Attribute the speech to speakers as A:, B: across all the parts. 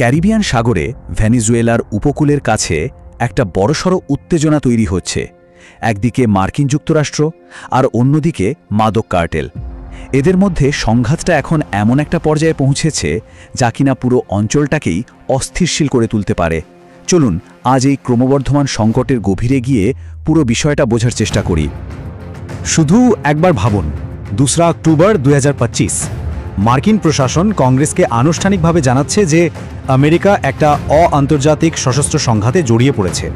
A: Caribbean সাগরে ভেনেজুয়েলার উপকূলের কাছে একটা বড়সড় উত্তেজনা তৈরি হচ্ছে। একদিকে মার্কিন যুক্তরাষ্ট্র আর অন্যদিকে মাদক কার্টেল। এদের মধ্যে সংঘাতটা এখন এমন একটা পর্যায়ে পৌঁছেছে যা কিনা পুরো অঞ্চলটাকেই অস্থিরশীল করে তুলতে পারে। চলুন আজ এই ক্রমবর্ধমান সংকটের গভীরে গিয়ে পুরো বিষয়টা বোঝার চেষ্টা করি।
B: শুধু একবার ভাবুন, 2 অক্টোবর 2025 মার্কিন প্রশাসন কংগ্রেসকে আনুষ্ঠানিকভাবে জানাচ্ছে যে আমেরিকা একটা আন্তর্জাতিক সশস্ত্র সংঘাতে জড়িয়ে পড়েছে।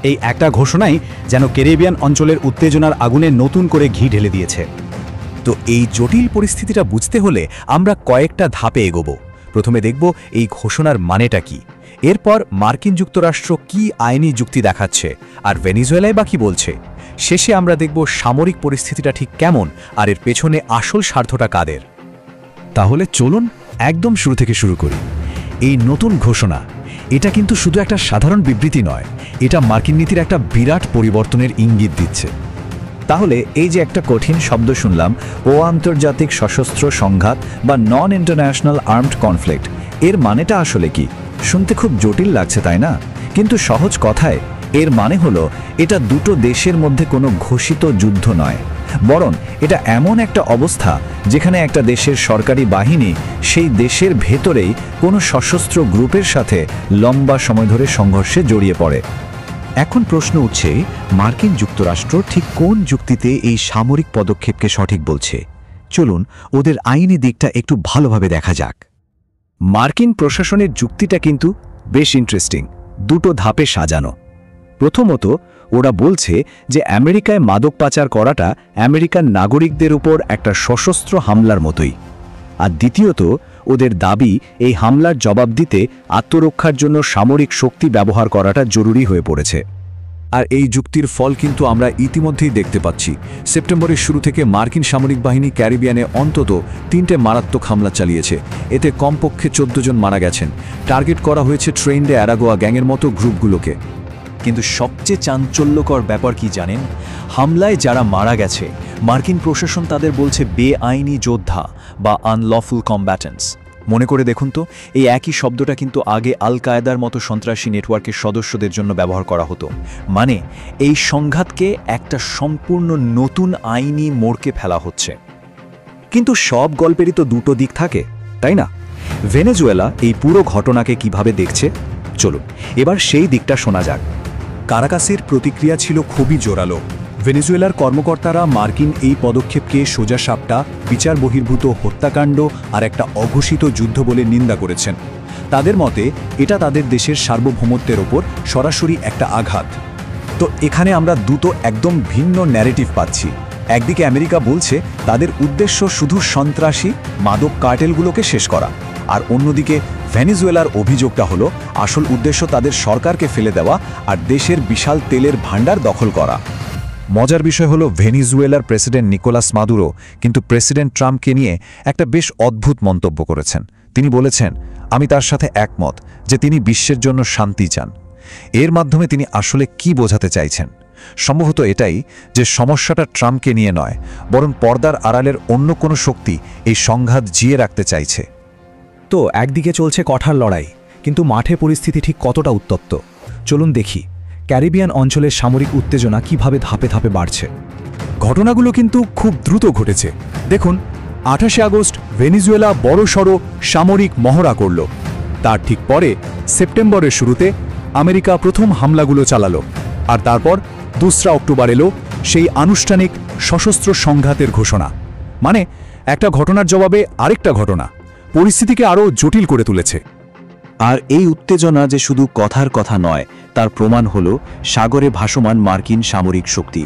B: এই একটা ঘোষণাই যেন ক্যারিবিয়ান অঞ্চলের উত্তেজনার আগুনে নতুন করে ঘি ঢেলে দিয়েছে।
A: তো এই জটিল পরিস্থিতিটা বুঝতে হলে আমরা কয়েকটা ধাপে এগোবো। প্রথমে দেখব এই ঘোষণার মানেটা কি, এরপর মার্কিন যুক্তরাষ্ট্র কি আইনি যুক্তি দেখাচ্ছে আর ভেনেজুয়েলায় বা কি বলছে। শেষে আমরা দেখব সামরিক পরিস্থিতিটা ঠিক কেমন আর এর পেছনে আসল স্বার্থটা কাদের। তাহলে চলুন একদম শুরু থেকে শুরু করি। এই নতুন ঘোষণা, এটা কিন্তু শুধু একটা সাধারণ বিবৃতি নয়, এটা মার্কিন নীতির একটা বিরাট পরিবর্তনের ইঙ্গিত দিচ্ছে। তাহলে এই যে একটা কঠিন শব্দ শুনলাম, আন্তর্জাতিক সশস্ত্র সংঘাত বা নন ইন্টারন্যাশনাল আর্মড কনফ্লিক্ট, এর মানেটা আসলে কি? শুনতে খুব জটিল লাগছে, তাই না? কিন্তু সহজ কথায় এর মানে হলো এটা দুটো দেশের মধ্যে কোনো ঘোষিত যুদ্ধ নয়, বরং এটা এমন একটা অবস্থা যেখানে একটা দেশের সরকারি বাহিনী সেই দেশের ভেতরেই কোনো সশস্ত্র গ্রুপের সাথে লম্বা সময় ধরে সংঘর্ষে জড়িয়ে পড়ে। এখন প্রশ্ন উঠছে, মার্কিন যুক্তরাষ্ট্র ঠিক কোন যুক্তিতে এই সামরিক পদক্ষেপকে সঠিক বলছে? চলুন ওদের আইনি দিকটা একটু ভালোভাবে দেখা যাক। মার্কিন প্রশাসনের যুক্তিটা কিন্তু বেশ ইন্টারেস্টিং, দুটো ধাপে সাজানো। প্রথমত, ওরা বলছে যে আমেরিকায় মাদক পাচার করাটা আমেরিকান নাগরিকদের উপর একটা সশস্ত্র হামলার মতোই। আর দ্বিতীয়ত, ওদের দাবি এই হামলার জবাব দিতে আত্মরক্ষার জন্য সামরিক শক্তি ব্যবহার করাটা জরুরি হয়ে পড়েছে। আর এই যুক্তির ফল কিন্তু আমরা ইতিমধ্যেই দেখতে পাচ্ছি। সেপ্টেম্বরের শুরু থেকে মার্কিন সামরিক বাহিনী ক্যারিবিয়ানে অন্তত 3টে মারাত্মক হামলা চালিয়েছে। এতে কমপক্ষে 14 জন মারা গেছেন। টার্গেট করা হয়েছে ট্রেন্ডে অ্যারাগোয়া গ্যাংয়ের মতো গ্রুপগুলোকে। কিন্তু সবচেয়ে চাঞ্চল্যকর ব্যাপার কি জানেন? হামলায় যারা মারা গেছে, মার্কিন প্রশাসন তাদের বলছে বেআইনি যোদ্ধা বা আনলফুল কম্ব্যাটেন্টস। মনে করে দেখুন তো, এই একই শব্দটা কিন্তু আগে আল কায়েদার মতো সন্ত্রাসী নেটওয়ার্কের সদস্যদের জন্য ব্যবহার করা হতো। মানে এই সংঘাতকে একটা সম্পূর্ণ নতুন আইনি মোড়কে ফেলা হচ্ছে। কিন্তু সব গল্পেরই তো দুটো দিক থাকে, তাই না? ভেনেজুয়েলা এই পুরো ঘটনাকে কিভাবে দেখছে, চলুন এবার সেই দিকটা শোনা যাক। কারাকাসের প্রতিক্রিয়া ছিল খুবই জোরালো। ভেনেজুয়েলার কর্মকর্তারা মার্কিন এই পদক্ষেপকে সোজাসাপটা বিচার বহির্ভূত হত্যাকাণ্ড আর একটা অঘোষিত যুদ্ধ বলে নিন্দা করেছেন। তাদের মতে এটা তাদের দেশের সার্বভৌমত্বের ওপর সরাসরি একটা আঘাত। তো এখানে আমরা দুটো একদম ভিন্ন ন্যারেটিভ পাচ্ছি। একদিকে আমেরিকা বলছে তাদের উদ্দেশ্য শুধু সন্ত্রাসী মাদক কার্টেলগুলোকে শেষ করা, আর অন্যদিকে ভেনেজুয়েলার অভিযোগটা হলো আসল উদ্দেশ্য তাদের সরকারকে ফেলে দেওয়া আর দেশের বিশাল তেলের ভাণ্ডার দখল করা। মজার বিষয় হলো, ভেনেজুয়েলার প্রেসিডেন্ট নিকোলাস মাদুরো কিন্তু প্রেসিডেন্ট ট্রাম্পকে নিয়ে একটা বেশ অদ্ভুত মন্তব্য করেছেন। তিনি বলেছেন, আমি তার সাথে একমত যে তিনি বিশ্বের জন্য শান্তি চান। এর মাধ্যমে তিনি আসলে কি বোঝাতে চাইছেন? সম্ভবত এটাই যে সমস্যাটা ট্রাম্পকে নিয়ে নয়, বরং পর্দার আড়ালের অন্য কোনো শক্তি এই সংঘাত জিয়ে রাখতে চাইছে।
B: তো একদিকে চলছে কঠার লড়াই, কিন্তু মাঠে পরিস্থিতি ঠিক কতটা উত্তপ্ত চলুন দেখি। ক্যারিবিয়ান অঞ্চলের সামরিক উত্তেজনা কিভাবে ধাপে ধাপে বাড়ছে।
A: ঘটনাগুলো কিন্তু খুব দ্রুত ঘটেছে। দেখুন, 28 আগস্ট ভেনেজুয়েলা বড়সড় সামরিক মহড়া করল। তার ঠিক পরে সেপ্টেম্বরের শুরুতে আমেরিকা প্রথম হামলাগুলো চালালো, আর তারপর 2 অক্টোবর এলো সেই আনুষ্ঠানিক সশস্ত্র সংঘাতের ঘোষণা। মানে একটা ঘটনার জবাবে আরেকটা ঘটনা পরিস্থিতিকে আরও জটিল করে তুলেছে। আর এই উত্তেজনা যে শুধু কথার কথা নয়, তার প্রমাণ হলো সাগরে ভাসমান মার্কিন সামরিক শক্তি।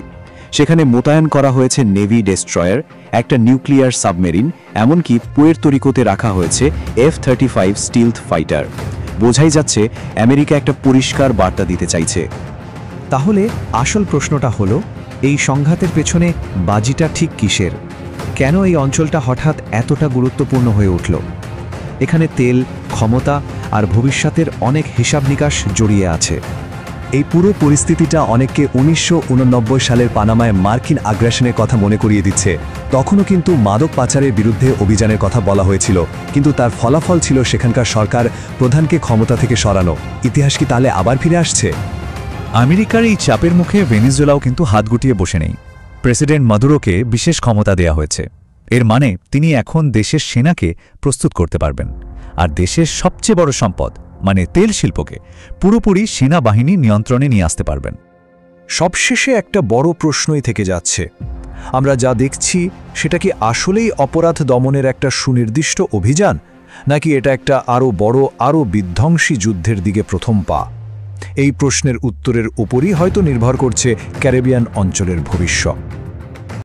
A: সেখানে মোতায়েন করা হয়েছে নেভি ডেস্ট্রয়ার, একটা নিউক্লিয়ার সাবমেরিন, এমনকি পুয়ের্তো রিকোতে রাখা হয়েছে F-35 স্টিলথ ফাইটার। বোঝাই যাচ্ছে আমেরিকা একটা পরিষ্কার বার্তা দিতে চাইছে।
B: তাহলে আসল প্রশ্নটা হলো, এই সংঘাতের পেছনে বাজিটা ঠিক কিসের? কেন এই অঞ্চলটা হঠাৎ এতটা গুরুত্বপূর্ণ হয়ে উঠল? এখানে তেল, ক্ষমতা আর ভবিষ্যতের অনেক হিসাব নিকাশ জড়িয়ে আছে।
A: এই পুরো পরিস্থিতিটা অনেককে 1989 সালের পানামায় মার্কিন আগ্রাসনের কথা মনে করিয়ে দিচ্ছে। তখনও কিন্তু মাদক পাচারের বিরুদ্ধে অভিযানের কথা বলা হয়েছিল, কিন্তু তার ফলাফল ছিল সেখানকার সরকার প্রধানকে ক্ষমতা থেকে সরানো। ইতিহাস কি তাহলে আবার ফিরে আসছে?
C: আমেরিকার এই চাপের মুখে ভেনেজুয়েলাও কিন্তু হাত গুটিয়ে বসে নেই। প্রেসিডেন্ট মাদুরোকে বিশেষ ক্ষমতা দেয়া হয়েছে। এর মানে তিনি এখন দেশের সেনাকে প্রস্তুত করতে পারবেন, আর দেশের সবচেয়ে বড় সম্পদ মানে তেল শিল্পকে পুরোপুরি সেনাবাহিনী নিয়ন্ত্রণে নিয়ে আসতে পারবেন।
A: সবশেষে একটা বড় প্রশ্নই থেকে যাচ্ছে, আমরা যা দেখছি সেটা কি আসলেই অপরাধ দমনের একটা সুনির্দিষ্ট অভিযান, নাকি এটা একটা আরও বড়, আরও বিধ্বংসী যুদ্ধের দিকে প্রথম পা? এই প্রশ্নের উত্তরের উপরই হয়তো নির্ভর করছে ক্যারিবিয়ান অঞ্চলের ভবিষ্যৎ।